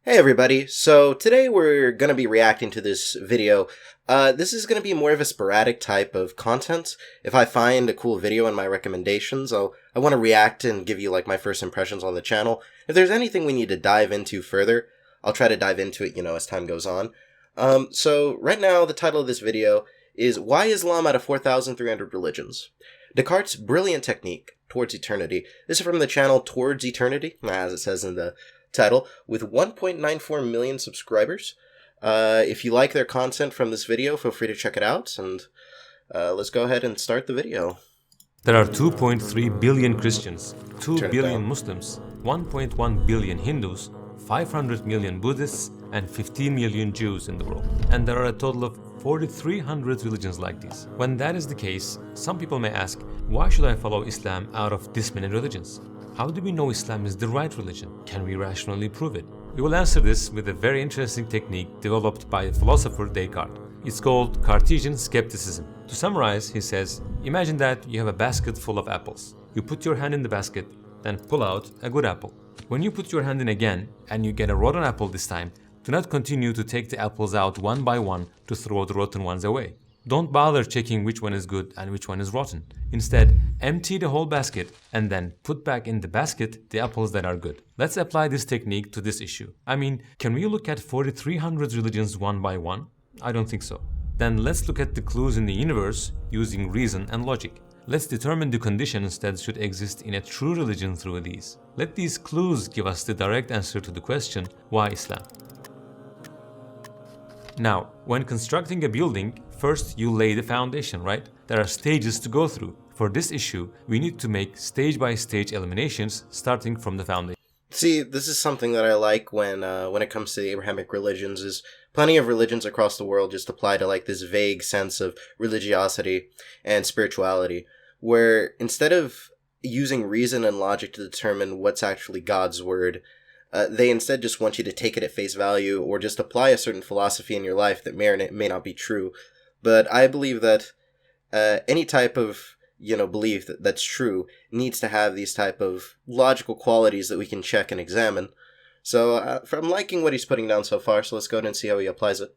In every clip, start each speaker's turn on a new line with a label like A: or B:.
A: Hey everybody, so today we're going to be reacting to this video. This is going to be more of a sporadic type of content. If I find a cool video in my recommendations, I want to react and give you like my first impressions on the channel. If there's anything we need to dive into further, I'll try to dive into it, as time goes on. So right now the title of this video is Why Islam Out of 4,300 Religions? Descartes' Brilliant Technique Towards Eternity. This is from the channel Towards Eternity, as it says in the title, with 1.94 million subscribers. If you like their content from this video, feel free to check it out, and let's go ahead and start the video.
B: There are 2.3 billion Christians, 2
A: Turn it
B: billion
A: down.
B: Muslims, 1.1 billion Hindus, 500 million Buddhists, and 15 million Jews in the world. And there are a total of 4,300 religions like these. When that is the case, some people may ask, why should I follow Islam out of this many religions? How do we know Islam is the right religion? Can we rationally prove it? We will answer this with a very interesting technique developed by philosopher Descartes. It's called Cartesian skepticism. To summarize, he says, imagine that you have a basket full of apples. You put your hand in the basket, then pull out a good apple. When you put your hand in again and you get a rotten apple this time, do not continue to take the apples out one by one to throw the rotten ones away. Don't bother checking which one is good and which one is rotten. Instead, empty the whole basket and then put back in the basket the apples that are good. Let's apply this technique to this issue. Can we look at 4,300 religions one by one? I don't think so. Then let's look at the clues in the universe using reason and logic. Let's determine the conditions that should exist in a true religion through these. Let these clues give us the direct answer to the question, why Islam? Now, when constructing a building, first you lay the foundation, right? There are stages to go through. For this issue, we need to make stage-by-stage eliminations starting from the foundation.
A: See, this is something that I like when it comes to the Abrahamic religions, is plenty of religions across the world just apply to like this vague sense of religiosity and spirituality, where instead of using reason and logic to determine what's actually God's word, they instead just want you to take it at face value or just apply a certain philosophy in your life that may or may not be true. But I believe that any type of belief that's true needs to have these type of logical qualities that we can check and examine. So I'm liking what he's putting down so far, so let's go ahead and see how he applies it.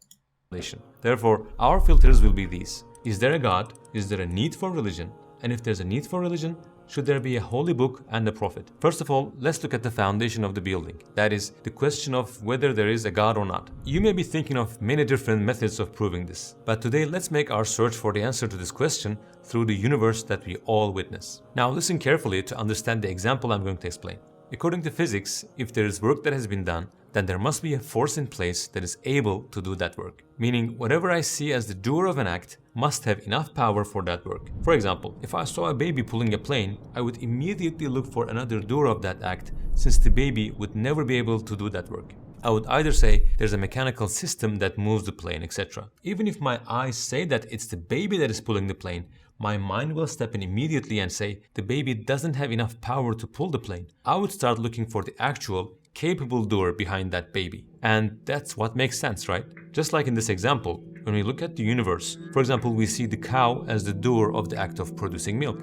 B: Therefore, our filters will be these. Is there a God? Is there a need for religion? And if there's a need for religion, should there be a holy book and a prophet? First of all, let's look at the foundation of the building. That is, the question of whether there is a God or not. You may be thinking of many different methods of proving this. But today, let's make our search for the answer to this question through the universe that we all witness. Now listen carefully to understand the example I'm going to explain. According to physics, if there is work that has been done, then there must be a force in place that is able to do that work. Meaning, whatever I see as the doer of an act must have enough power for that work. For example, if I saw a baby pulling a plane, I would immediately look for another doer of that act, since the baby would never be able to do that work. I would either say there's a mechanical system that moves the plane, etc. Even if my eyes say that it's the baby that is pulling the plane, my mind will step in immediately and say the baby doesn't have enough power to pull the plane. I would start looking for the actual, capable doer behind that baby. And that's what makes sense, right? Just like in this example, when we look at the universe, for example, we see the cow as the doer of the act of producing milk.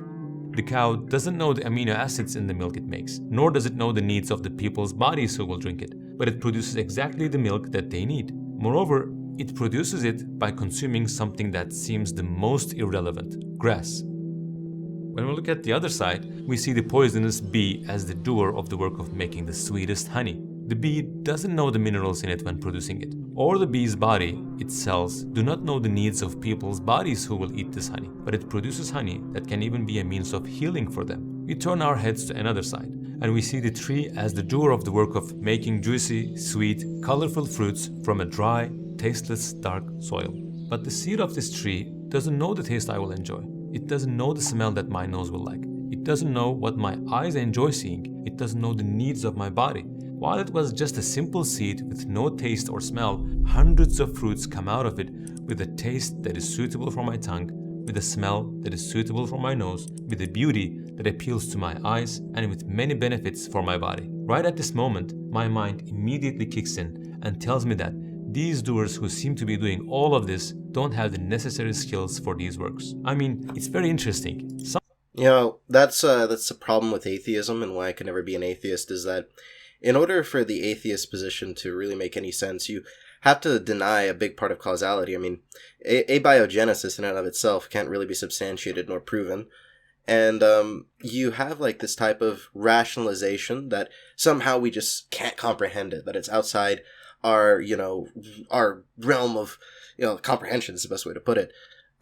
B: The cow doesn't know the amino acids in the milk it makes, nor does it know the needs of the people's bodies who will drink it, but it produces exactly the milk that they need. Moreover, it produces it by consuming something that seems the most irrelevant, grass. When we look at the other side, we see the poisonous bee as the doer of the work of making the sweetest honey. The bee doesn't know the minerals in it when producing it, or the bee's body, its cells, do not know the needs of people's bodies who will eat this honey, but it produces honey that can even be a means of healing for them. We turn our heads to another side, and we see the tree as the doer of the work of making juicy, sweet, colorful fruits from a dry, tasteless, dark soil. But the seed of this tree doesn't know the taste I will enjoy. It doesn't know the smell that my nose will like. It doesn't know what my eyes enjoy seeing. It doesn't know the needs of my body. While it was just a simple seed with no taste or smell, hundreds of fruits come out of it with a taste that is suitable for my tongue, with a smell that is suitable for my nose, with a beauty that appeals to my eyes, and with many benefits for my body. Right at this moment, my mind immediately kicks in and tells me that these doers who seem to be doing all of this don't have the necessary skills for these works. It's very interesting.
A: That's the problem with atheism, and why I can never be an atheist, is that in order for the atheist position to really make any sense, you have to deny a big part of causality. I mean, abiogenesis in and of itself can't really be substantiated nor proven. And you have like this type of rationalization that somehow we just can't comprehend it, that it's outside our, our realm of, comprehension is the best way to put it.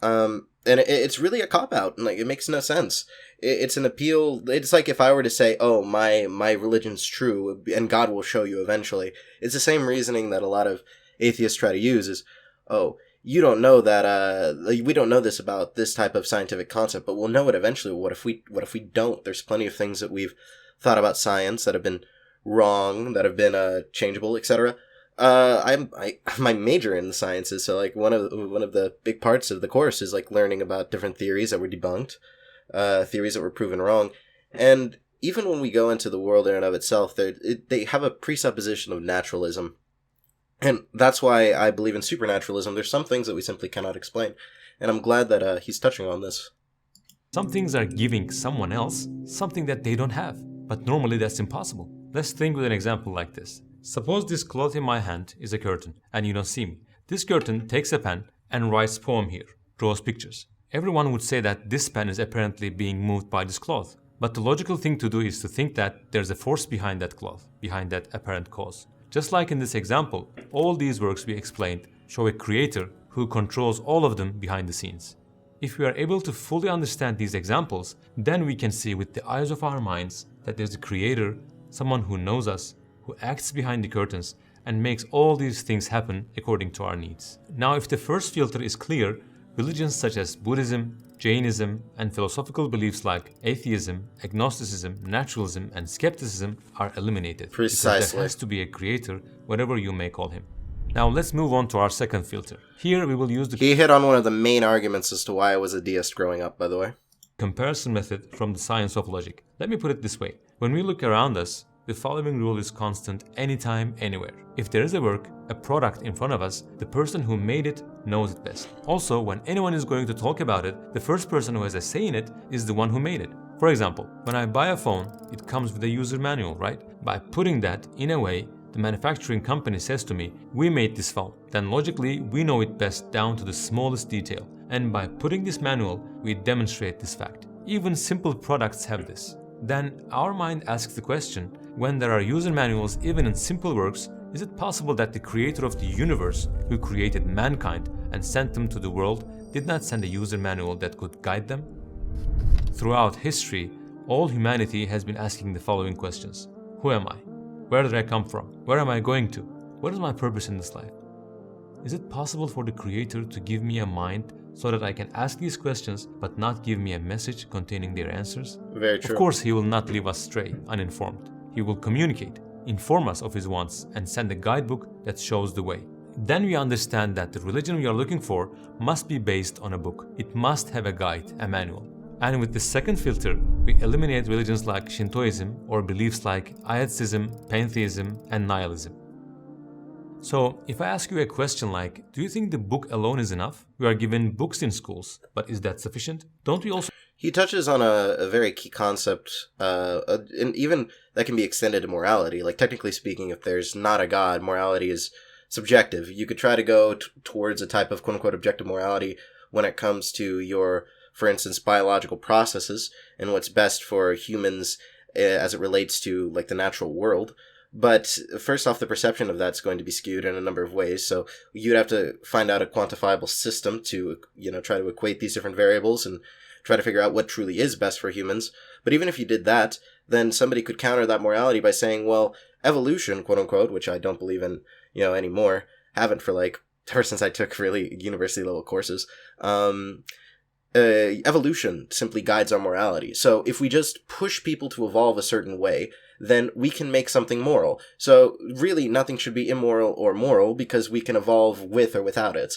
A: And it's really a cop-out, and like, it makes no sense. It's an appeal. It's like if I were to say, oh, my religion's true, and God will show you eventually. It's the same reasoning that a lot of atheists try to use is, oh, you don't know that, we don't know this about this type of scientific concept, but we'll know it eventually. What if we don't? There's plenty of things that we've thought about science that have been wrong, that have been changeable, etc. My major in the sciences, so like one of the big parts of the course is like learning about different theories that were debunked, theories that were proven wrong, and even when we go into the world in and of itself, they have a presupposition of naturalism, and that's why I believe in supernaturalism. There's some things that we simply cannot explain, and I'm glad that he's touching on this.
B: Some things are giving someone else something that they don't have, but normally that's impossible. Let's think with an example like this. Suppose this cloth in my hand is a curtain, and you don't see me. This curtain takes a pen and writes poem here, draws pictures. Everyone would say that this pen is apparently being moved by this cloth. But the logical thing to do is to think that there's a force behind that cloth, behind that apparent cause. Just like in this example, all these works we explained show a creator who controls all of them behind the scenes. If we are able to fully understand these examples, then we can see with the eyes of our minds that there's a creator, someone who knows us, who acts behind the curtains and makes all these things happen according to our needs. Now, if the first filter is clear, religions such as Buddhism, Jainism, and philosophical beliefs like atheism, agnosticism, naturalism, and skepticism are eliminated.
A: Precisely.
B: Because there has to be a creator, whatever you may call him. Now, let's move on to our second filter. Here, we will use the...
A: He hit on one of the main arguments as to why I was a deist growing up, by the way.
B: Comparison method from the science of logic. Let me put it this way. When we look around us, the following rule is constant anytime, anywhere. If there is a work, a product in front of us, the person who made it knows it best. Also, when anyone is going to talk about it, the first person who has a say in it is the one who made it. For example, when I buy a phone, it comes with a user manual, right? By putting that in a way, the manufacturing company says to me, we made this phone. Then logically, we know it best down to the smallest detail. And by putting this manual, we demonstrate this fact. Even simple products have this. Then our mind asks the question, when there are user manuals even in simple works, is it possible that the creator of the universe, who created mankind and sent them to the world, did not send a user manual that could guide them? Throughout history, all humanity has been asking the following questions. Who am I? Where did I come from? Where am I going to? What is my purpose in this life? Is it possible for the creator to give me a mind so that I can ask these questions but not give me a message containing their answers?
A: Very true.
B: Of course, he will not leave us stray, uninformed. He will communicate, inform us of his wants, and send a guidebook that shows the way. Then we understand that the religion we are looking for must be based on a book. It must have a guide, a manual. And with the second filter, we eliminate religions like Shintoism or beliefs like Ayathism, pantheism, and nihilism. So, if I ask you a question like, do you think the book alone is enough? We are given books in schools, but is that sufficient? Don't we also...
A: He touches on a very key concept, and even that can be extended to morality. Like, technically speaking, if there's not a God, morality is subjective. You could try to go towards a type of quote-unquote objective morality when it comes to your, for instance, biological processes and what's best for humans as it relates to, like, the natural world. But first off, the perception of that's going to be skewed in a number of ways. So you'd have to find out a quantifiable system to, try to equate these different variables and try to figure out what truly is best for humans. But even if you did that, then somebody could counter that morality by saying, well, evolution, quote unquote, which I don't believe in, anymore, haven't for ever since I took really university level courses, evolution simply guides our morality. So if we just push people to evolve a certain way, then we can make something moral. So really nothing should be immoral or moral because we can evolve with or without it.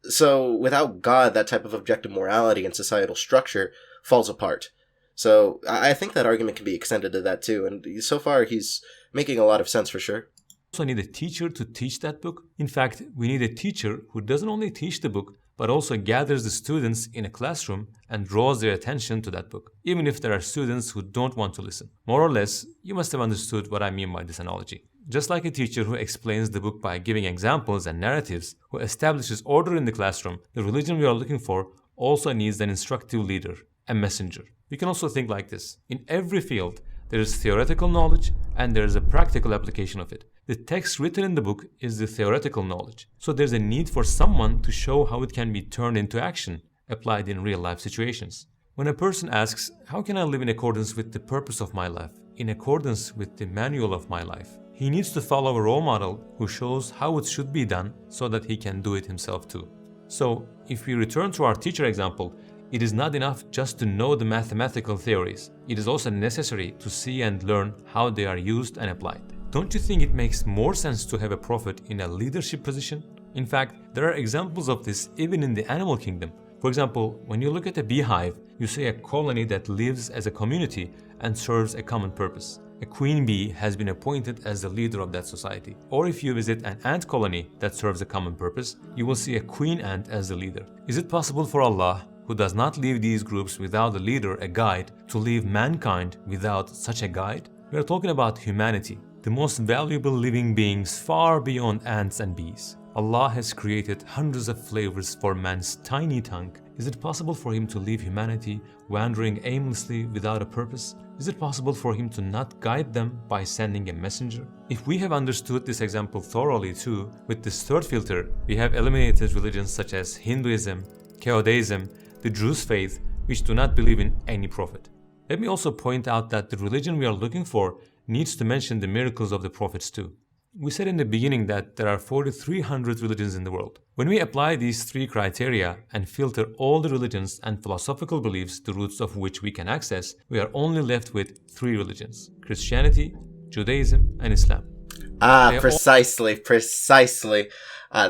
A: So without God, that type of objective morality and societal structure falls apart. So I think that argument can be extended to that too. And so far he's making a lot of sense for sure.
B: Also need a teacher to teach that book. In fact, we need a teacher who doesn't only teach the book, but also gathers the students in a classroom and draws their attention to that book, even if there are students who don't want to listen. More or less, you must have understood what I mean by this analogy. Just like a teacher who explains the book by giving examples and narratives, who establishes order in the classroom, the religion we are looking for also needs an instructive leader, a messenger. We can also think like this. In every field, there is theoretical knowledge and there is a practical application of it. The text written in the book is the theoretical knowledge. So there's a need for someone to show how it can be turned into action, applied in real-life situations. When a person asks, how can I live in accordance with the purpose of my life, in accordance with the manual of my life, he needs to follow a role model who shows how it should be done so that he can do it himself too. So, if we return to our teacher example, it is not enough just to know the mathematical theories. It is also necessary to see and learn how they are used and applied. Don't you think it makes more sense to have a prophet in a leadership position? In fact, there are examples of this even in the animal kingdom. For example, when you look at a beehive, you see a colony that lives as a community and serves a common purpose. A queen bee has been appointed as the leader of that society. Or if you visit an ant colony that serves a common purpose, you will see a queen ant as the leader. Is it possible for Allah, who does not leave these groups without a leader, a guide, to leave mankind without such a guide? We are talking about humanity, the most valuable living beings far beyond ants and bees. Allah has created hundreds of flavors for man's tiny tongue. Is it possible for him to leave humanity wandering aimlessly without a purpose? Is it possible for him to not guide them by sending a messenger? If we have understood this example thoroughly too, with this third filter, we have eliminated religions such as Hinduism, Judaism, the Druze faith, which do not believe in any prophet. Let me also point out that the religion we are looking for needs to mention the miracles of the prophets too. We said in the beginning that there are 4,300 religions in the world. When we apply these three criteria and filter all the religions and philosophical beliefs, the roots of which we can access, we are only left with three religions: Christianity, Judaism, and Islam.
A: Precisely.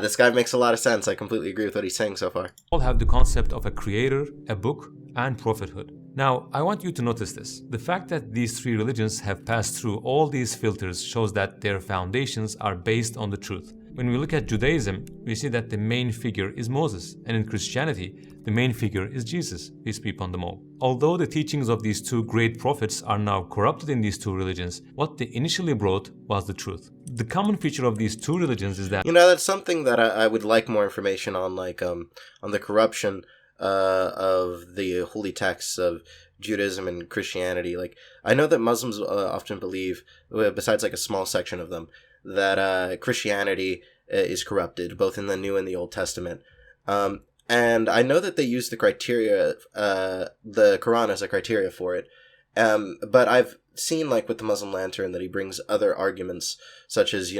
A: This guy makes a lot of sense. I completely agree with what he's saying so far.
B: All have the concept of a creator, a book, and prophethood. Now, I want you to notice this. The fact that these three religions have passed through all these filters shows that their foundations are based on the truth. When we look at Judaism, we see that the main figure is Moses, and in Christianity, the main figure is Jesus, peace be upon them all. Although the teachings of these two great prophets are now corrupted in these two religions, what they initially brought was the truth. The common feature of these two religions is that...
A: that's something that I would like more information on, on the corruption of the holy texts of Judaism and Christianity. I know that Muslims often believe, besides a small section of them, that Christianity is corrupted, both in the New and the Old Testament. And I know that they use the criteria, the Quran as a criteria for it. But I've seen, with the Muslim Lantern, that he brings other arguments, such as,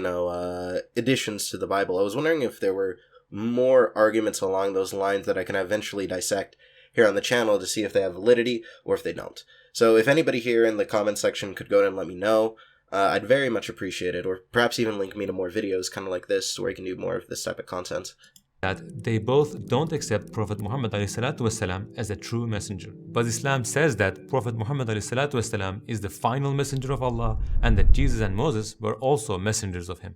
A: additions to the Bible. I was wondering if there were more arguments along those lines that I can eventually dissect here on the channel to see if they have validity or if they don't. So if anybody here in the comment section could go and let me know, I'd very much appreciate it, or perhaps even link me to more videos kind of like this where I can do more of this type of content.
B: That they both don't accept Prophet Muhammad ﷺ as a true messenger. But Islam says that Prophet Muhammad ﷺ is the final messenger of Allah and that Jesus and Moses were also messengers of him.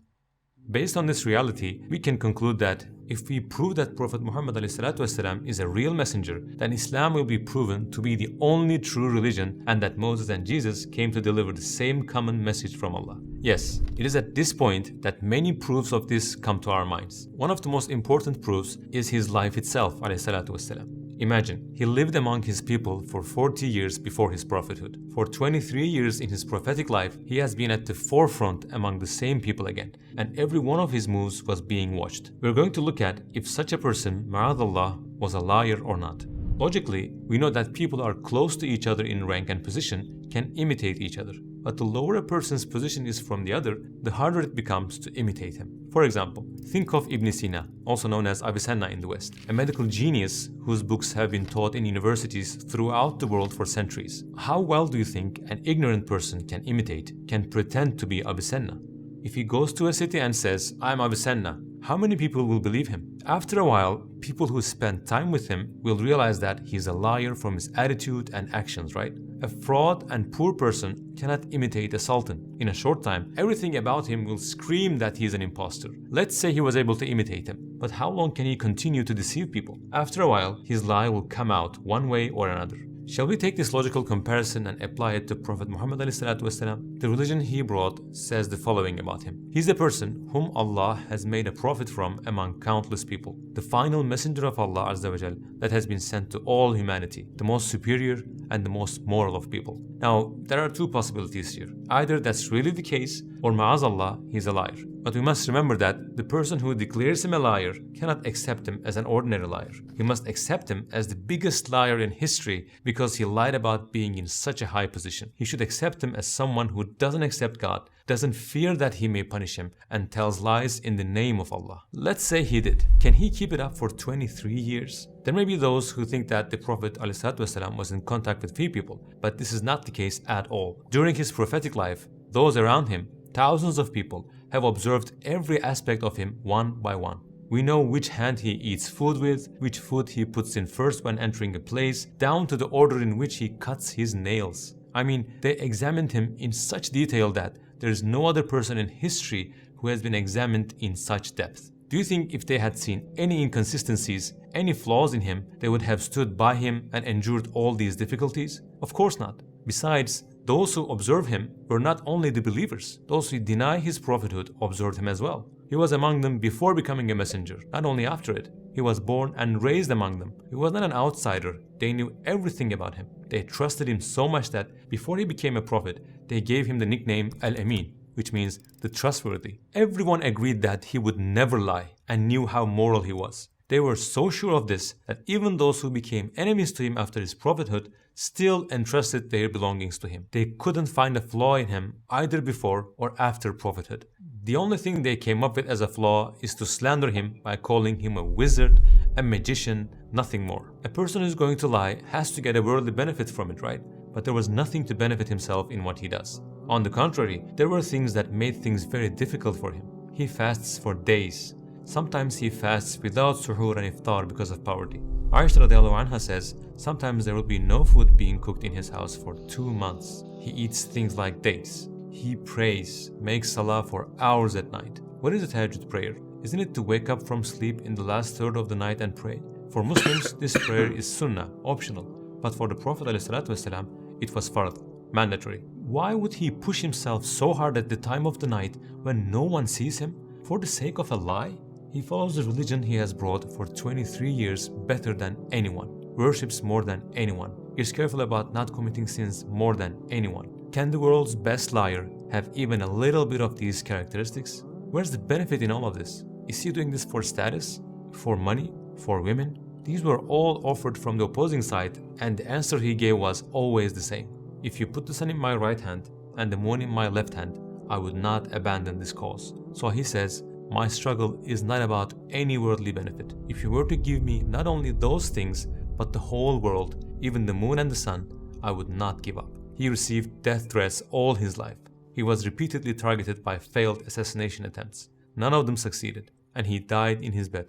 B: Based on this reality, we can conclude that if we prove that Prophet Muhammad ﷺ is a real messenger, then Islam will be proven to be the only true religion and that Moses and Jesus came to deliver the same common message from Allah. Yes, it is at this point that many proofs of this come to our minds. One of the most important proofs is his life itself, ﷺ. Imagine, he lived among his people for 40 years before his prophethood. For 23 years in his prophetic life, he has been at the forefront among the same people again, and every one of his moves was being watched. We're going to look at if such a person, ma'adallah, was a liar or not. Logically, we know that people are close to each other in rank and position can imitate each other. But the lower a person's position is from the other, the harder it becomes to imitate him. For example, think of Ibn Sina, also known as Avicenna in the West, a medical genius whose books have been taught in universities throughout the world for centuries. How well do you think an ignorant person can imitate, can pretend to be Avicenna? If he goes to a city and says, "I'm Avicenna," how many people will believe him? After a while, people who spend time with him will realize that he's a liar from his attitude and actions, right? A fraud and poor person cannot imitate a sultan. In a short time, everything about him will scream that he is an impostor. Let's say he was able to imitate him, but how long can he continue to deceive people? After a while, his lie will come out one way or another. Shall we take this logical comparison and apply it to Prophet Muhammad ﷺ? The religion he brought says the following about him. He's a person whom Allah has made a prophet from among countless people, the final messenger of Allah Azza wa Jal that has been sent to all humanity, the most superior and the most moral of people. Now, there are two possibilities here. Either that's really the case, or ma'azallah, he's a liar. But we must remember that the person who declares him a liar cannot accept him as an ordinary liar. He must accept him as the biggest liar in history because he lied about being in such a high position. He should accept him as someone who doesn't accept God, doesn't fear that he may punish him, and tells lies in the name of Allah. Let's say he did. Can he keep it up for 23 years? There may be those who think that the Prophet ﷺ was in contact with few people, but this is not the case at all. During his prophetic life, those around him, thousands of people, have observed every aspect of him one by one. We know which hand he eats food with, which food he puts in first when entering a place, down to the order in which he cuts his nails. I mean, they examined him in such detail that there is no other person in history who has been examined in such depth. Do you think if they had seen any inconsistencies, any flaws in him, they would have stood by him and endured all these difficulties? Of course not. Besides, those who observe him were not only the believers, those who deny his prophethood observed him as well. He was among them before becoming a messenger, not only after it. He was born and raised among them. He was not an outsider. They knew everything about him. They trusted him so much that before he became a prophet, they gave him the nickname Al-Amin, which means the trustworthy. Everyone agreed that he would never lie and knew how moral he was. They were so sure of this that even those who became enemies to him after his prophethood still entrusted their belongings to him. They couldn't find a flaw in him either before or after prophethood. The only thing they came up with as a flaw is to slander him by calling him a wizard, a magician, nothing more. A person who's going to lie has to get a worldly benefit from it, right? But there was nothing to benefit himself in what he does. On the contrary, there were things that made things very difficult for him. He fasts for days. Sometimes he fasts without suhoor and iftar because of poverty. Aisha radiallahu anha says, sometimes there will be no food being cooked in his house for 2 months. He eats things like dates. He prays, makes salah for hours at night. What is a tahajjud prayer? Isn't it to wake up from sleep in the last third of the night and pray? For Muslims, this prayer is sunnah, optional. But for the Prophet ﷺ, it was fard, mandatory. Why would he push himself so hard at the time of the night when no one sees him? For the sake of a lie? He follows the religion he has brought for 23 years better than anyone, worships more than anyone, is careful about not committing sins more than anyone. Can the world's best liar have even a little bit of these characteristics? Where's the benefit in all of this? Is he doing this for status? For money? For women? These were all offered from the opposing side, and the answer he gave was always the same. If you put the sun in my right hand and the moon in my left hand, I would not abandon this cause. So he says, my struggle is not about any worldly benefit. If you were to give me not only those things, but the whole world, even the moon and the sun, I would not give up. He received death threats all his life. He was repeatedly targeted by failed assassination attempts. None of them succeeded, and he died in his bed.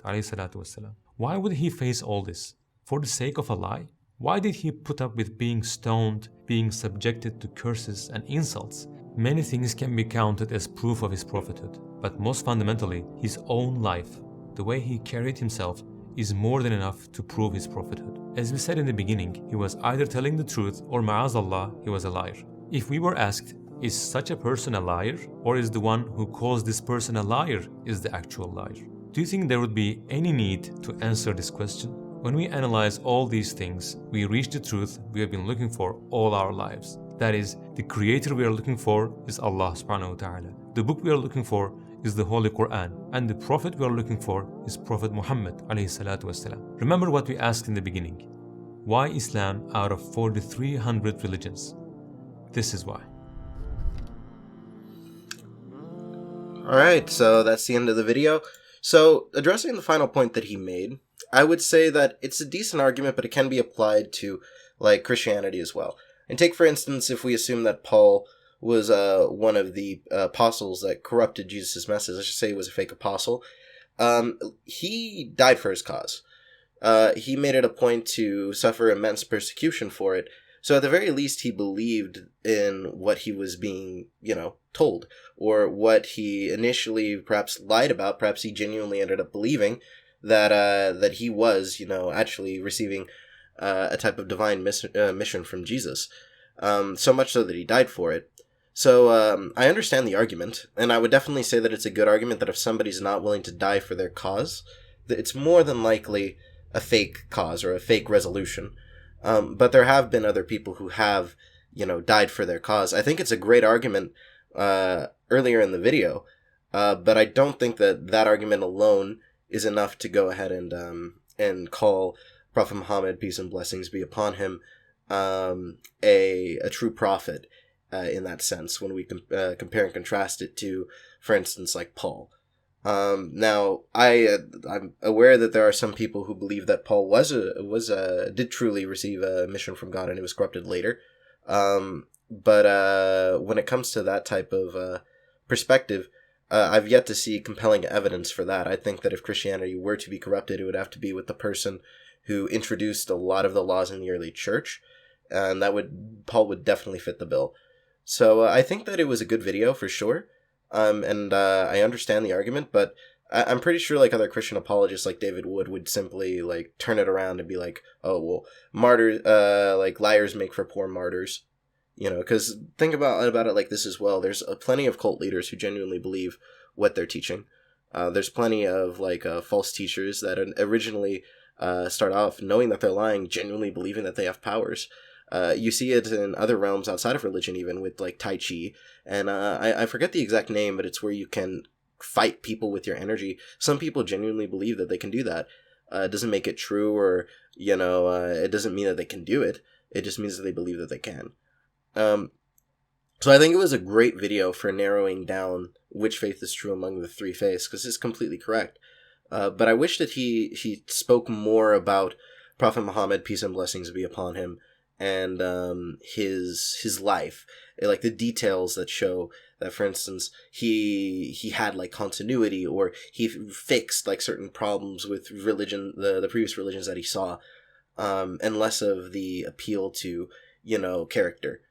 B: Why would he face all this? For the sake of a lie? Why did he put up with being stoned, being subjected to curses and insults? Many things can be counted as proof of his prophethood, but most fundamentally, his own life, the way he carried himself, is more than enough to prove his prophethood. As we said in the beginning, he was either telling the truth or ma'azallah, he was a liar. If we were asked, is such a person a liar, or is the one who calls this person a liar is the actual liar? Do you think there would be any need to answer this question? When we analyze all these things, we reach the truth we have been looking for all our lives. That is, the creator we are looking for is Allah subhanahu wa ta'ala. The book we are looking for is the Holy Quran, and the prophet we are looking for is Prophet Muhammad alayhi salatu wasalam. Remember what we asked in the beginning. Why Islam out of 4,300 religions? This is why.
A: Alright, so that's the end of the video. So, addressing the final point that he made, I would say that it's a decent argument, but it can be applied to, like, Christianity as well. And take, for instance, if we assume that Paul was one of the apostles that corrupted Jesus' message, let's just say he was a fake apostle, he died for his cause. He made it a point to suffer immense persecution for it, So at the very least, he believed in what he was being, told, or what he initially perhaps lied about. Perhaps he genuinely ended up believing that he was, actually receiving a type of divine mission from Jesus. So much so that he died for it. So I understand the argument, and I would definitely say that it's a good argument that if somebody's not willing to die for their cause, that it's more than likely a fake cause or a fake resolution. But there have been other people who have, died for their cause. I think it's a great argument earlier in the video, but I don't think that argument alone is enough to go ahead and call Prophet Muhammad, peace and blessings be upon him, a true prophet in that sense when we compare and contrast it to, for instance, like Paul. Now, I'm aware that there are some people who believe that Paul did truly receive a mission from God and it was corrupted later. But when it comes to that type of perspective, I've yet to see compelling evidence for that. I think that if Christianity were to be corrupted, it would have to be with the person who introduced a lot of the laws in the early church, and Paul would definitely fit the bill. So I think that it was a good video for sure. And I understand the argument, but I'm pretty sure like other Christian apologists like David Wood simply like turn it around and be like, oh, well, martyrs, like liars make for poor martyrs, because think about it like this as well. There's plenty of cult leaders who genuinely believe what they're teaching. There's plenty of like false teachers that originally start off knowing that they're lying, genuinely believing that they have powers. You see it in other realms outside of religion, even with like Tai Chi. And I forget the exact name, but it's where you can fight people with your energy. Some people genuinely believe that they can do that. It doesn't make it true, or, it doesn't mean that they can do it. It just means that they believe that they can. So I think it was a great video for narrowing down which faith is true among the three faiths, because it's completely correct. But I wish that he spoke more about Prophet Muhammad, peace and blessings be upon him, and his life, like the details that show that, for instance, he had like continuity, or he fixed like certain problems with religion, the previous religions that he saw, and less of the appeal to character.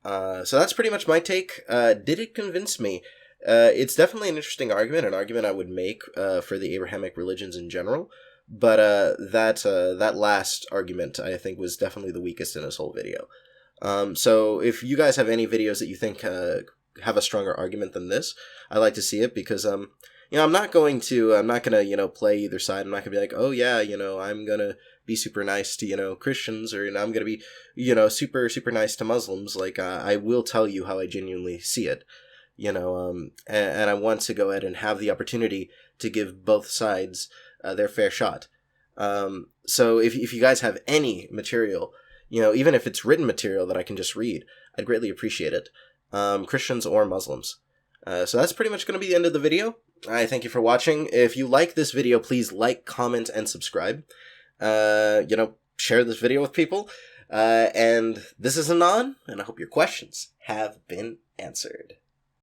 A: So that's pretty much my take. Did it convince me? It's definitely an interesting argument, an argument I would make for the Abrahamic religions in general. But that last argument, I think, was definitely the weakest in this whole video. So if you guys have any videos that you think have a stronger argument than this, I'd like to see it, because I'm not gonna play either side. I'm not gonna be like, oh yeah, I'm gonna be super nice to Christians, or I'm gonna be super nice to Muslims. Like I will tell you how I genuinely see it. And I want to go ahead and have the opportunity to give both sides their fair shot. So if you guys have any material, even if it's written material that I can just read, I'd greatly appreciate it. Christians or Muslims. So that's pretty much going to be the end of the video. I thank you for watching. If you like this video, please like, comment, and subscribe. Share this video with people. And this is Anon, and I hope your questions have been answered.